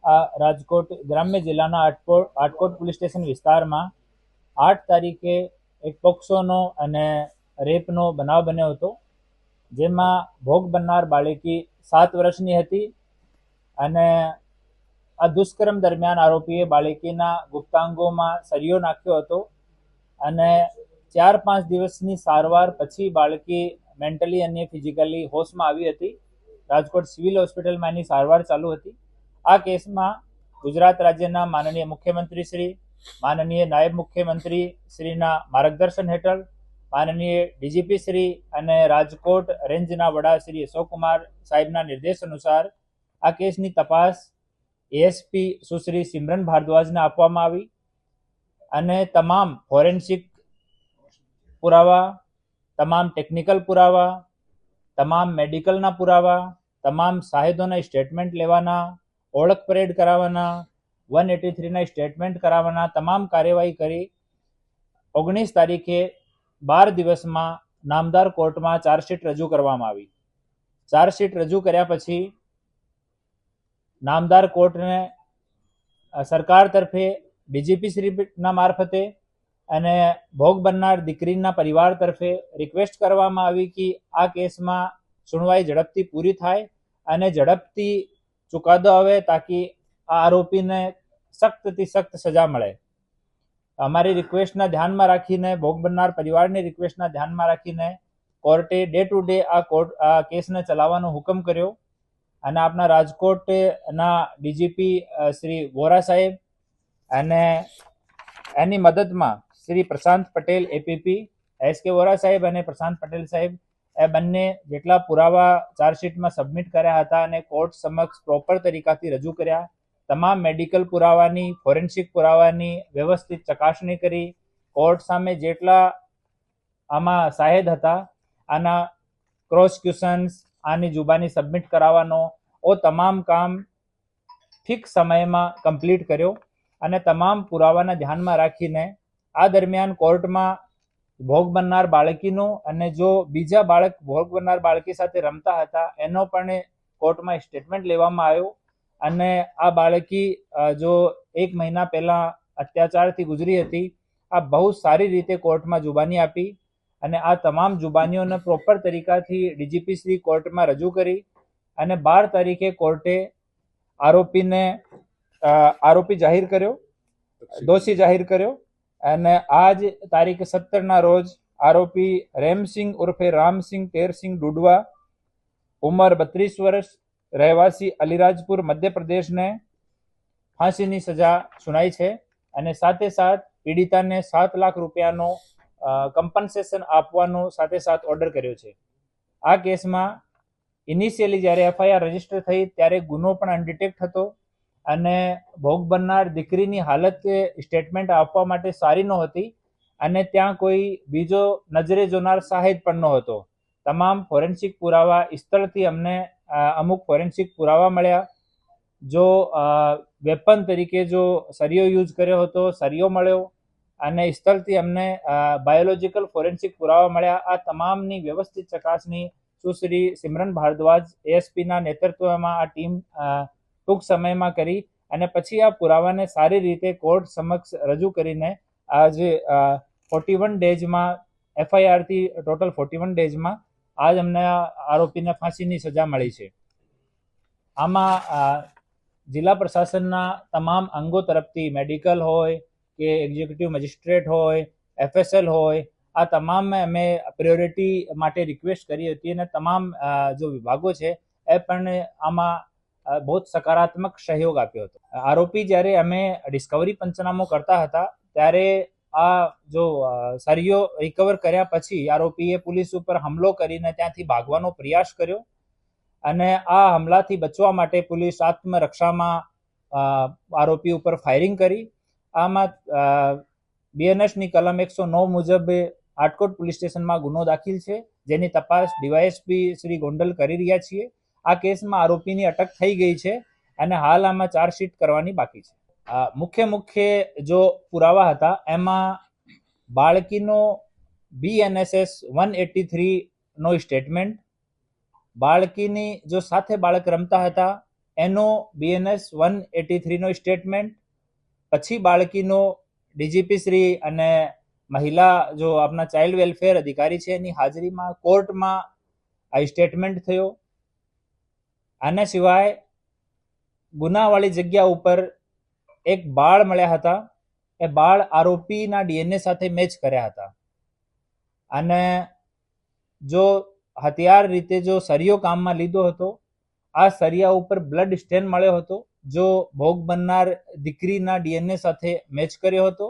રાજકોટ ગ્રામ્ય જિલ્લાના Atkot police station વિસ્તારમાં 8 તારીખે એક પોક્સોનો અને રેપનો બનાવ બન્યો હતો, જેમાં ભોગ બનનાર બાળકી 7 વર્ષની હતી અને આ દુષ્કર્મ દરમિયાન આરોપીએ બાળકીના ગુપ્તાંગોમાં સળિયો નાખ્યો હતો અને 4-5 દિવસની સારવાર પછી બાળકી મેન્ટલી અને ફિઝિકલી હોશમાં આવી હતી. રાજકોટ સિવિલ હોસ્પિટલમાં એની સારવાર ચાલુ હતી. આ કેસમાં ગુજરાત રાજ્યના માનનીય મુખ્યમંત્રી શ્રી, માનનીય નાયબ મુખ્યમંત્રી શ્રીના માર્ગદર્શન હેઠળ માનનીય ડીજીપી શ્રી અને રાજકોટ રેન્જના વડા શ્રી અશોકકુમાર સાહેબના નિર્દેશ અનુસાર આ કેસની તપાસ એએસપી સુશ્રી સિમરન ભારદ્વાજને આપવામાં આવી અને તમામ ફોરેન્સિક પુરાવા, તમામ ટેકનિકલ પુરાવા, તમામ મેડિકલના પુરાવા, તમામ સાહેદોના સ્ટેટમેન્ટ લેવાના, ઓળખ પરેડ કરાવવાના, 183ના સ્ટેટમેન્ટ કરાવવાના તમામ કાર્યવાહી કરી 19 તારીખે 12 દિવસમાં નામદાર કોર્ટમાં ચાર્જશીટ રજૂ કરવામાં આવી. ચાર્જશીટ રજૂ કર્યા પછી નામદાર કોર્ટને સરકાર તરફે ડીજીપી શ્રીના મારફતે અને ભોગ બનનાર દીકરીના પરિવાર તરફે રિક્વેસ્ટ કરવામાં આવી કે આ કેસમાં સુનવાઈ ઝડપથી પૂરી થાય અને ઝડપથી ચુકાદો આવે તાકી આ આરોપીને સખ્તથી સખ્ત સજા મળે. અમારી રિક્વેસ્ટના ધ્યાનમાં રાખીને, ભોગ બનનાર પરિવારની રિક્વેસ્ટના ધ્યાનમાં રાખીને કોર્ટે ડે ટુ ડે આ કેસને ચલાવવાનો હુકમ કર્યો અને આપણા રાજકોટના ડીજીપી શ્રી વોરા સાહેબ અને એની મદદમાં શ્રી પ્રશાંત પટેલ એપીપી, એસકે વોરા સાહેબ અને પ્રશાંત પટેલ સાહેબ એ બંને જેટલા પુરાવા ચાર્જશીટમાં સબમિટ કર્યા હતા અને કોર્ટ સમક્ષ પ્રોપર તરીકાથી રજૂ કર્યા. તમામ મેડિકલ પુરાવાની, ફોરેન્સિક પુરાવાની વ્યવસ્થિત ચકાસણી કરી. કોર્ટ સામે જેટલા આમાં સાહેદ હતા આના ક્રોસ ક્વેશ્ચન્સ, આની જુબાની સબમિટ કરાવવાનો તમામ કામ ફિક્સ સમયમાં કમ્પ્લીટ કર્યો અને તમામ પુરાવાના ધ્યાનમાં રાખીને આ દરમિયાન કોર્ટમાં ભોગ બનનાર બાળકીનો અને જો બીજા ભોગ બનનાર બાળકી સાથે રમતા હતા એનો પણ કોર્ટમાં સ્ટેટમેન્ટ લેવામાં આવ્યો અને આ બાળકી જો 1 મહિના પહેલા અત્યાચારથી ગુજરી હતી, આ બહુ સારી રીતે કોર્ટમાં જુબાની આપી અને આ તમામ જુબાનીઓને પ્રોપર તરીકાથી ડીજીપી શ્રી કોર્ટમાં રજૂ કરી અને 12 તારીખે કોર્ટે આરોપી જાહેર કર્યો, દોષી જાહેર કર્યો અને આજ તારીખ 17ના રોજ આરોપી રેમસિંહ ઉર્ફે રામસિંહ તેરસિંહ ડુડવા, ઉંમર 32 વર્ષ, રહેવાસી અલીરાજપુર મધ્યપ્રદેશને ફાંસીની સજા સુનાઈ છે અને સાથે સાથ પીડિતાને 7 લાખ રૂપિયાનો કમ્પન્સેશન આપવાનો સાથે સાથ ઓર્ડર કર્યો છે. આ કેસમાં ઇનિશિયલી જ્યારે એફઆઈઆર રજીસ્ટર થઈ ત્યારે ગુનો પણ અનડિટેક્ટ હતો અને ભોગ બનનાર દીકરીની હાલત સ્ટેટમેન્ટ આપવા માટે સારી નહોતી અને ત્યાં કોઈ બીજો નજરે જોનાર સાહેદ પણ નહોતો. તમામ ફોરેન્સિક પુરાવા સ્થળથી અમને અમુક ફોરેન્સિક પુરાવા મળ્યા. જો વેપન તરીકે જો સળિયો યુઝ કર્યો હતો, સળિયો મળ્યો અને સ્થળથી અમને બાયોલોજિકલ ફોરેન્સિક પુરાવા મળ્યા. આ તમામની વ્યવસ્થિત ચકાસણી સુશ્રી સિમરન ભારદ્વાજ એએસપીના નેતૃત્વમાં આ ટીમ ટૂંક સમયમાં કરી અને પછી આ પુરાવાને સારી રીતે કોર્ટ સમક્ષ રજૂ કરીને આજે 41 ડેઝમાં એફઆઈઆરથી ટોટલ 41 ડેઝમાં આજ અમને આરોપીને ફાંસીની સજા મળી છે. આમાં જિલ્લા પ્રશાસનના તમામ અંગો તરફથી મેડિકલ હોય કે એક્ઝિક્યુટિવ મેજિસ્ટ્રેટ હોય, એફએસએલ હોય, આ તમામ અમે પ્રાયોરિટી માટે રિક્વેસ્ટ કરી હતી અને તમામ જો વિભાગો છે એ પણ આમાં બહુ સકારાત્મક સહયોગ આપ્યો હતો. આરોપી જ્યારે અમે ડિસ્કવરી પંચનામો કરતા હતા ત્યારે આ જો સળિયો રિકવર કર્યા પછી આરોપીએ પોલીસ ઉપર હુમલો કરીને ત્યાંથી ભાગવાનો પ્રયાસ કર્યો અને આ હુમલાથી બચવા માટે પોલીસ આત્મરક્ષામાં આરોપી ઉપર ફાયરિંગ કરી. આમાં બીએનએસની કલમ 109 મુજબ આટકોટ પોલીસ સ્ટેશનમાં ગુનો દાખલ છે, જેની તપાસ ડીવાયએસપી શ્રી ગોંડલ કરી રહ્યા છીએ. આ કેસમાં આરોપીની અટક થઈ ગઈ છે અને હાલ આમાં ચાર્જશીટ કરવાની બાકી છે. મુખ્ય જો પુરાવા હતા એમાં બાળકીનો BNSS 183 નો સ્ટેટમેન્ટ, બાળકીની જો સાથે બાળક રમતા હતા એનો BNS 183નો સ્ટેટમેન્ટ, પછી બાળકીનો ડીજીપી શ્રી અને મહિલા જો આપણા ચાઇલ્ડ વેલફેર અધિકારી છે એની હાજરીમાં કોર્ટમાં આ સ્ટેટમેન્ટ થયો. આના સિવાય ગુનાવાળી જગ્યા ઉપર એક બાળ મળ્યા હતા. એ બાળ આરોપીના DNA સાથે મેચ કર્યા હતા. અને જો હથિયાર રીતે જો સરિયો કામમાં લીધો હતો, આ સરિયા ઉપર બ્લડ સ્ટેન મળ્યો હતો, જો ભોગ બનનાર દીકરીના DNA સાથે મેચ કર્યો હતો.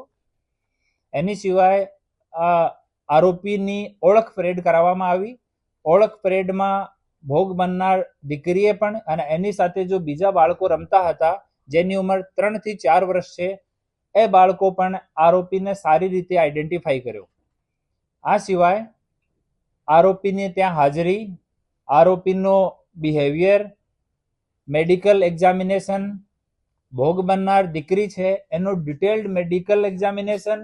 એની સિવાય આ આરોપીની ઓળખ પરેડ કરાવવામાં આવી. ઓળખ પરેડમાં ભોગ બનનાર દીકરીએ પણ અને એની સાથે જો બીજા બાળકો રમતા હતા જેની ઉંમર 3 થી 4 વર્ષ છે, એ બાળકો પણ આરોપીને સારી રીતે આઈડેન્ટિફાઈ કર્યો. આ સિવાય આરોપીની ત્યાં હાજરી, આરોપીનો બિહેવિયર, મેડિકલ એક્ઝામિનેશન, ભોગ બનનાર દીકરી છે એનો detailed medical examination,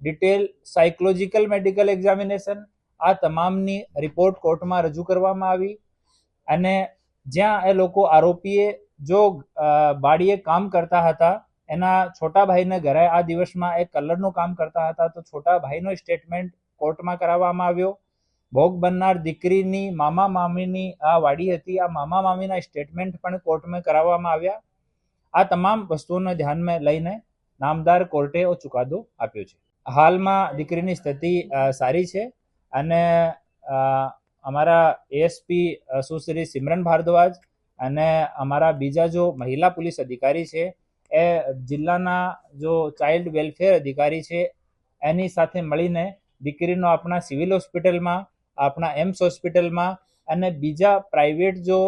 detail psychological medical examination, આ તમામની રિપોર્ટ કોર્ટમાં રજૂ કરવામાં આવી. અને જ્યાં એ લોકો આરોપીએ જો બાળીએ કામ કરતા હતા, એના છોટા ભાઈને ઘરે આ દિવસમાં એક કલરનું કામ કરતા હતા, તો છોટા ભાઈનો સ્ટેટમેન્ટ કોર્ટમાં કરાવવામાં આવ્યો. ભોગ બનનાર દીકરીની મામા મામીની આ વાડી હતી, આ મામા મામીના સ્ટેટમેન્ટ પણ કોર્ટમાં કરાવવામાં આવ્યા. આ તમામ વસ્તુઓને ધ્યાનમાં લઈને નામદાર કોર્ટે ચુકાદો આપ્યો છે. હાલમાં દીકરીની સ્થિતિ સારી છે અને અમારા ASP સુશ્રી સિમરન ભારદ્વાજ અને અમારા બીજા જો મહિલા પોલીસ અધિકારી છે એ જિલ્લાના જો ચાઇલ્ડ વેલફેર અધિકારી છે એની સાથે મળીને દીકરીનો આપણા સિવિલ હોસ્પિટલમાં, આપણા એમ્સ હોસ્પિટલમાં અને બીજા પ્રાઇવેટ જો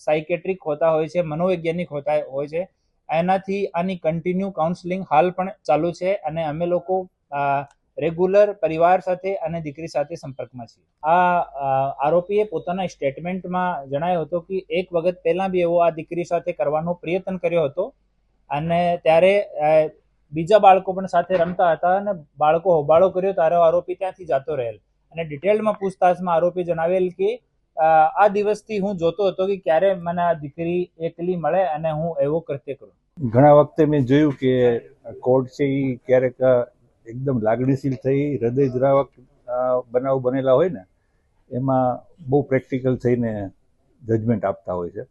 સાયકેટ્રિક હોતા હોય છે, મનોવૈજ્ઞાનિક હોતા હોય છે, એનાથી આની કન્ટિન્યુ કાઉન્સેલિંગ હાલ પણ ચાલુ છે. અને અમે લોકો રેગ્યુલર પરિવાર સાથે અને દીકરી સાથે સંપર્કમાં છીએ. આ આરોપીએ પોતાના સ્ટેટમેન્ટમાં જણાવ્યો હતો કે એક વખત પહેલા બી એવો આ દીકરી સાથે કરવાનો પ્રયત્ન કર્યો હતો અને ત્યારે બીજા બાળકો પણ સાથે રમતા હતા અને બાળકો હોબાળો કર્યો ત્યારે આરોપી ત્યાંથી જતો રહેલ. અને ડિટેલમાં પૂછતાછમાં આરોપી જણાવેલ કે આ દિવસથી હું જોતો હતો કે ક્યારે મને આ દીકરી એકલી મળે અને હું એવો કૃત્ય કરું. ઘણા વખતે મેં જોયું કે કોર્ટ છે એ ક્યારેક એકદમ લાગણીશીલ થઈ હૃદયદ્રાવક બનાવ બનેલા હોય ને, એમાં બહુ પ્રેક્ટિકલ થઈને જજમેન્ટ આપતા હોય છે.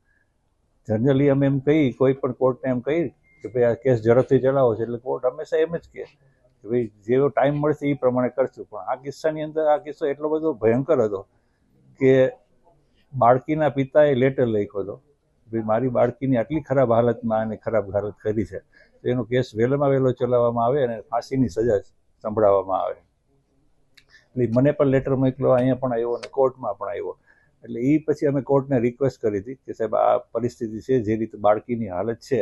જનરલી અમે એમ કહી, કોઈ પણ કોર્ટને એમ કહી કે ભાઈ આ કેસ ઝડપથી ચલાવો છે, એટલે કોર્ટ હંમેશા એમ જ કહે કે ભાઈ જેવો ટાઈમ મળશે એ પ્રમાણે કરશું. પણ આ કિસ્સાની અંદર આ કિસ્સો એટલો બધો ભયંકર હતો કે બાળકીના પિતાએ લેટર લખ્યો હતો, ભાઈ મારી બાળકીની આટલી ખરાબ હાલતમાં અને ખરાબ હાલત કરી છે, તો એનો કેસ વહેલામાં વહેલો ચલાવવામાં આવે અને ફાંસીની સજા સંભળાવવામાં આવે. એટલે મને પણ લેટર મોકલ્યો, અહીંયા પણ આવ્યો અને કોર્ટમાં પણ આવ્યો. એટલે એ પછી અમે કોર્ટને રિક્વેસ્ટ કરી હતી કે સાહેબ આ પરિસ્થિતિ છે, જે રીતે બાળકીની હાલત છે,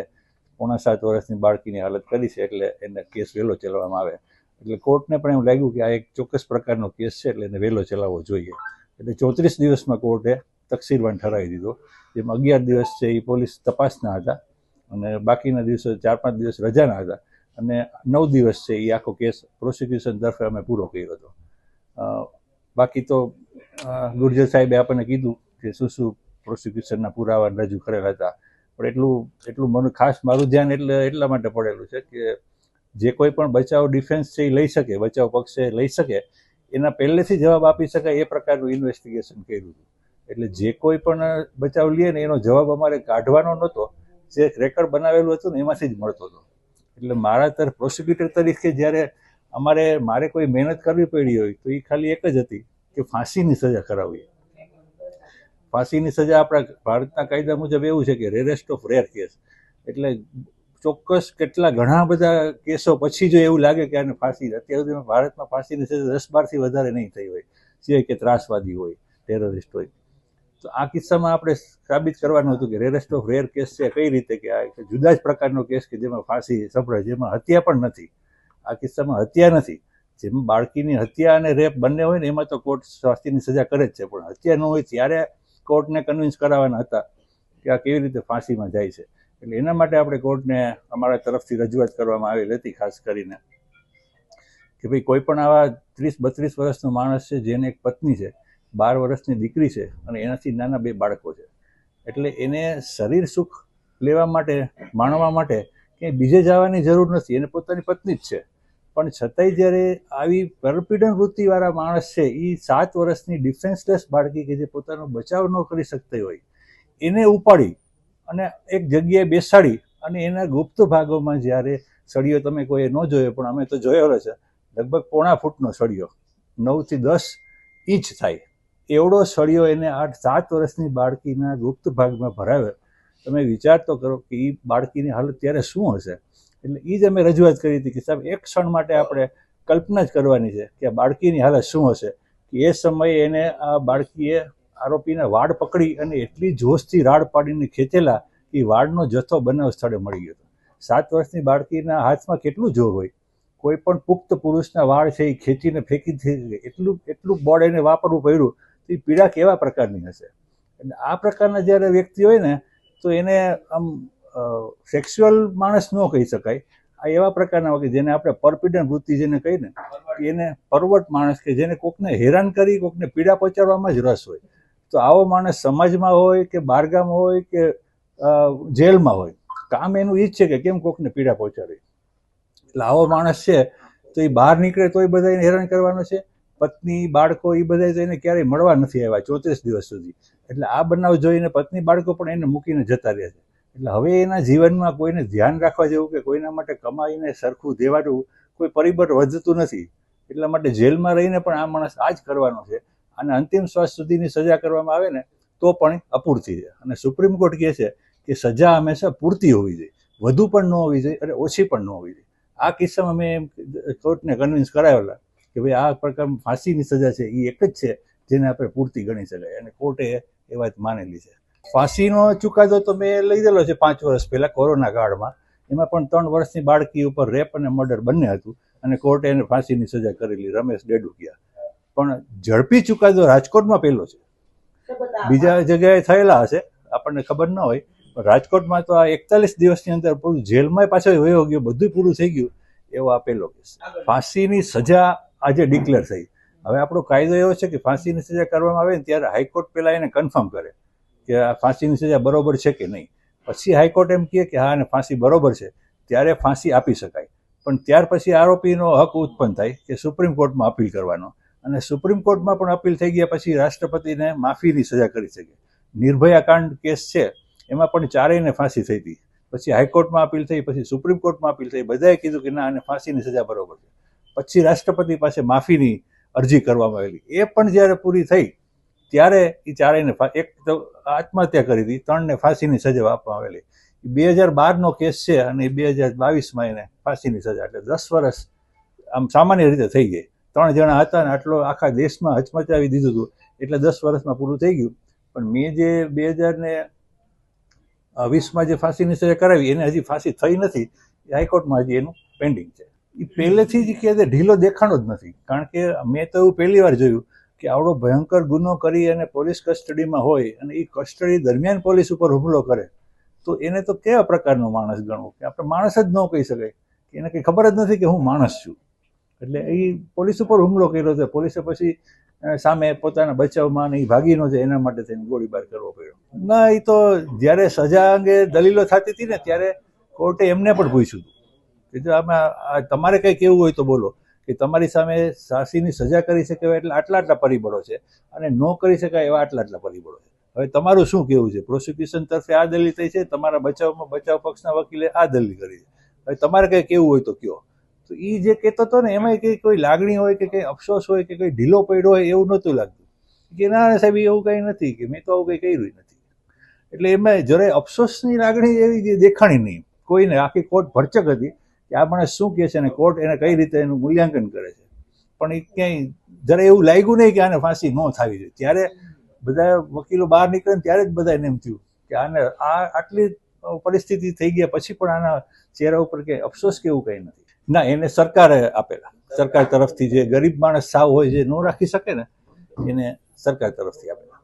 7.5 વર્ષની બાળકીની હાલત કરી છે, એટલે એને કેસ વહેલો ચલાવવામાં આવે. એટલે કોર્ટને પણ એવું લાગ્યું કે આ એક ચોક્કસ પ્રકારનો કેસ છે, એટલે એને વહેલો ચલાવવો જોઈએ. એટલે 34 દિવસમાં કોર્ટે તકસીરવાન ઠરાવી દીધો, જેમાં 11 દિવસ છે એ પોલીસ તપાસના હતા અને બાકીના દિવસો 4-5 દિવસ રજાના હતા અને 9 દિવસ છે એ આખો કેસ પ્રોસિક્યુશન તરફે અમે પૂરો કર્યો હતો. બાકી તો ગુર્જર સાહેબે આપણને કીધું કે શું પ્રોસિક્યુશનના પુરાવા રજૂ કરેલા હતા, પણ એટલું મને ખાસ મારું ધ્યાન એટલા માટે પડેલું છે કે જે કોઈ પણ બચાવ ડિફેન્સ છે એ લઈ શકે, બચાવ પક્ષે લઈ શકે, એના પહેલેથી જવાબ આપી શકાય એ પ્રકારનું ઇન્વેસ્ટિગેશન કર્યું હતું. એટલે જે કોઈ પણ બચાવ લે ને એનો જવાબ અમારે કાઢવાનો નહોતો, જે રેકર્ડ બનાવેલું હતું ને એમાંથી જ મળતો હતો. એટલે મારા તરફ પ્રોસિક્યુટર તરીકે જ્યારે મારે કોઈ મહેનત કરવી પડી હોય તો એ ખાલી એક જ હતી કે ફાંસીની સજા કરાવવી. ફાંસીની સજા આપણા ભારતના કાયદા મુજબ એવું છે કે રેરેસ્ટ ઓફ રેર કેસ, એટલે ચોક્કસ ઘણા બધા કેસો પછી જો એવું લાગે કે આને ફાંસી, અત્યાર સુધીમાં ભારતમાં ફાંસીની સજા 10-12થી વધારે નહીં થઈ હોય, સિવાય કે ત્રાસવાદી હોય, ટેરરિસ્ટ હોય. તો આ કિસ્સામાં આપણે સાબિત કરવાનું હતું કે રેરેસ્ટ ઓફ રેર કેસ છે, કઈ રીતે કે આ જુદા જ પ્રકારનો કેસ કે જેમાં ફાંસી સંભળાય, જેમાં હત્યા પણ નથી. આ કિસ્સામાં હત્યા નથી. જેમાં બાળકીની હત્યા અને રેપ બંને હોય ને એમાં તો કોર્ટ ફાંસીની સજા કરે જ છે, પણ હત્યા ન હોય ત્યારે કોર્ટને કન્વિન્સ કરાવવાના હતા કે આ કેવી રીતે ફાંસીમાં જાય છે. એટલે એના માટે આપણે કોર્ટને અમારા તરફથી રજૂઆત કરવામાં આવેલી હતી, ખાસ કરીને કે ભાઈ કોઈ પણ આવા 30-32 વર્ષનો માણસ છે, જેને એક પત્ની છે, 12 વર્ષની દીકરી છે અને એનાથી નાના 2 બાળકો છે, એટલે એને શરીર સુખ લેવા માટે માણવા માટે ક્યાંય બીજે જવાની જરૂર નથી, એને પોતાની પત્ની જ છે. પણ છતાંય જ્યારે આવી પરપીડન વૃત્તિવાળા માણસ છે, એ 7 વર્ષની ડિફેન્સલેસ બાળકી કે જે પોતાનો બચાવ ન કરી શકતી હોય એને ઉપાડી અને એક જગ્યાએ બેસાડી અને એના ગુપ્ત ભાગોમાં જ્યારે સળિયો તમે કોઈ ન જોયો પણ અમે તો જોયેલો છે, લગભગ 0.5 ફૂટનો સળિયો 9 થી 10 ઇંચ થાય એવડો સળિયો એને 7 વર્ષની બાળકીના ગુપ્ત ભાગમાં ભરાવે. તમે વિચાર તો કરો કે એ બાળકીની હાલત ત્યારે શું હશે. એટલે એ જ અમે રજૂઆત કરી હતી કે સાહેબ એક ક્ષણ માટે આપણે કલ્પના જ કરવાની છે કે આ બાળકીની હાલત શું હશે. કે એ સમયે એને આ બાળકીએ આરોપીના વાડ પકડી અને એટલી જોશથી રાડ પાડીને ખેંચેલા એ વાડનો જથ્થો બનાવ સ્થળે મળી ગયો હતો. 7 વર્ષની બાળકીના હાથમાં કેટલું જોર હોય, કોઈ પણ પુખ્ત પુરુષના વાળ છે એ ખેંચીને ફેંકી દે એટલું બોડ એને વાપરવું પડ્યું, તો એ પીડા કેવા પ્રકારની હશે. એટલે આ પ્રકારના જ્યારે વ્યક્તિ હોય ને તો એને આમ સેક્સ્યુઅલ માણસ ન કહી શકાય. આ એવા પ્રકારના હોય કે જેને આપણે પરપીડન વૃત્તિ જેને કહીને એને પરવર્ટ માણસ કે જેને કોકને હેરાન કરી કોકને પીડા પહોંચાડવામાં જ રસ હોય. તો આવો માણસ સમાજમાં હોય કે બહારગામ હોય કે જેલમાં હોય, કામ એનું એ જ છે કે કેમ કોકને પીડા પહોંચાડવી. એટલે આવો માણસ છે તો એ બહાર નીકળે તો એ બધા એને હેરાન કરવાનો છે. પત્ની બાળકો એ બધા તો એને ક્યારેય મળવા નથી આવ્યા 34 દિવસ સુધી. એટલે આ બનાવ જોઈને પત્ની બાળકો પણ એને મૂકીને જતા રહ્યા છે. એટલે હવે એના જીવનમાં કોઈને ધ્યાન રાખવા જેવું કે કોઈના માટે કમાઈને સરખું દેવાનું કોઈ પરિબળ વધતું નથી. એટલા માટે જેલમાં રહીને પણ આ માણસ આ જ કરવાનો છે. અને અંતિમ શ્વાસ સુધીની સજા કરવામાં આવે ને તો પણ અપૂરતી છે. અને સુપ્રીમ કોર્ટ કહે છે કે સજા હંમેશા પૂરતી હોવી જોઈએ, વધુ પણ ન હોવી જોઈએ અને ઓછી પણ ન હોવી જોઈએ. આ કિસ્સામાં મેં કોર્ટને કન્વિન્સ કરાવેલા કે ભાઈ આ પ્રકાર ફાંસીની સજા છે એ એક જ છે જેને આપણે પૂરતી ગણી શકાય, અને કોર્ટે એ વાત માનેલી છે. ફાંસીનો ચુકાદો તો મેં લીધેલો છે 5 વર્ષ પહેલાં કોરોના કાળમાં. એમાં પણ 3 વર્ષની બાળકી ઉપર રેપ અને મર્ડર બંને હતું અને કોર્ટે એને ફાંસીની સજા કરેલી, રમેશ ડેડુકિયા. પણ ઝડપી ચુકાદો રાજકોટમાં પહેલો છે, બીજા જગ્યાએ થયેલા હશે આપણને ખબર ન હોય, પણ રાજકોટમાં તો આ 41 દિવસની અંદર પૂરું જેલમાં પાછો વયો ગયો, બધું પૂરું થઈ ગયું એવો આ પહેલો કેસ. ફાંસીની સજા આજે ડિક્લેર થઈ. હવે આપણો કાયદો એવો છે કે ફાંસીની સજા કરવામાં આવે ને ત્યારે હાઈકોર્ટ પહેલાં એને કન્ફર્મ કરે કે આ ફાંસીની સજા બરોબર છે કે નહીં. પછી હાઈકોર્ટ એમ કહે કે હા અને ફાંસી બરોબર છે ત્યારે ફાંસી આપી શકાય. પણ ત્યાર પછી આરોપીનો હક ઉત્પન્ન થાય કે સુપ્રીમ કોર્ટમાં અપીલ કરવાનો, અને સુપ્રીમ કોર્ટમાં પણ અપીલ થઈ ગયા પછી રાષ્ટ્રપતિને માફીની સજા કરી શકે. નિર્ભયા કાંડ કેસ છે એમાં પણ ચારેયને ફાંસી થઈ હતી, પછી હાઈકોર્ટમાં અપીલ થઈ, પછી સુપ્રીમ કોર્ટમાં અપીલ થઈ, બધાએ કીધું કે ના આને ફાંસીની સજા બરોબર છે. પછી રાષ્ટ્રપતિ પાસે માફીની અરજી કરવામાં આવેલી, એ પણ જ્યારે પૂરી થઈ ત્યારે એ ચારેયને એક તો આત્મહત્યા કરી હતી, 3ને ફાંસીની સજા આપવામાં આવેલી. 2012નો કેસ છે અને 2022માં એને ફાંસીની સજા, એટલે 10 વર્ષ આમ સામાન્ય રીતે થઈ ગઈ. 3 જણા હતા ને આટલો આખા દેશમાં હચમચાવી દીધું હતું, એટલે 10 વર્ષમાં પૂરું થઈ ગયું. પણ મેં જે 2020માં જે ફાંસીની સજા કરાવી એને હજી ફાંસી થઈ નથી, હાઈકોર્ટમાં હજી એનું પેન્ડિંગ છે. એ પહેલેથી જ કે ઢીલો દેખાણો જ નથી, કારણ કે મેં તો એવું પહેલી વાર જોયું કે આવડો ભયંકર ગુનો કરી અને પોલીસ કસ્ટડીમાં હોય અને એ કસ્ટડી દરમિયાન પોલીસ ઉપર હુમલો કરે તો એને તો કેવા પ્રકારનો માણસ ગણવો કે આપણે માણસ જ ન કહી શકાય, કે એને કંઈ ખબર જ નથી કે હું માણસ છું. એટલે એ પોલીસ ઉપર હુમલો કર્યો છે, પોલીસે પછી સામે પોતાના બચાવમાં એ ભાગી ન જાય એના માટે થઈને ગોળીબાર કરવો પડ્યો. ના, એ તો જ્યારે સજા અંગે દલીલો થતી હતી ને ત્યારે કોર્ટે એમને પણ પૂછ્યું હતું કે જો આમાં તમારે કંઈ કહેવું હોય તો બોલો, કે તમારી સામે ફાંસીની સજા કરી શકાય એટલે આટલા પરિબળો છે અને ન કરી શકાય એવા આટલા પરિબળો છે. હવે તમારું શું કહેવું છે? પ્રોસિક્યુશન તરફે આ દલીલ થઈ છે, તમારા બચાવ પક્ષના વકીલે આ દલીલ કરી છે, હવે તમારે કંઈ કહેવું હોય તો કહો. તો એ જે કહેતો હતો ને એમાં કંઈ કોઈ લાગણી હોય કે કંઈ અફસોસ હોય કે કંઈ ઢીલો પડ્યો હોય એવું નહોતું લાગતું, કે ના સાહેબ એવું કંઈ નથી, કે મેં તો આવું કંઈ કર્યું નથી. એટલે એમાં જરાય અફસોસની લાગણી એવી દેખાણી નહીં કોઈને. આખી કોર્ટ ભરચક હતી કે આ માણસ શું કહે છે અને કોર્ટ એને કઈ રીતે એનું મૂલ્યાંકન કરે છે. પણ એ ક્યાંય જરા એવું લાગ્યું નહીં કે આને ફાંસી ન થવી જોઈએ. ત્યારે બધા વકીલો બહાર નીકળે ને ત્યારે જ બધાને એમ થયું કે આને આટલી પરિસ્થિતિ થઈ ગયા પછી પણ આના ચહેરા ઉપર કે અફસોસ કે એવું કંઈ નથી. ના, એને સરકારે આપેલા, સરકાર તરફથી જે ગરીબ માણસ સાવ હોય જે ન રાખી શકે ને એને સરકાર તરફથી આપેલા.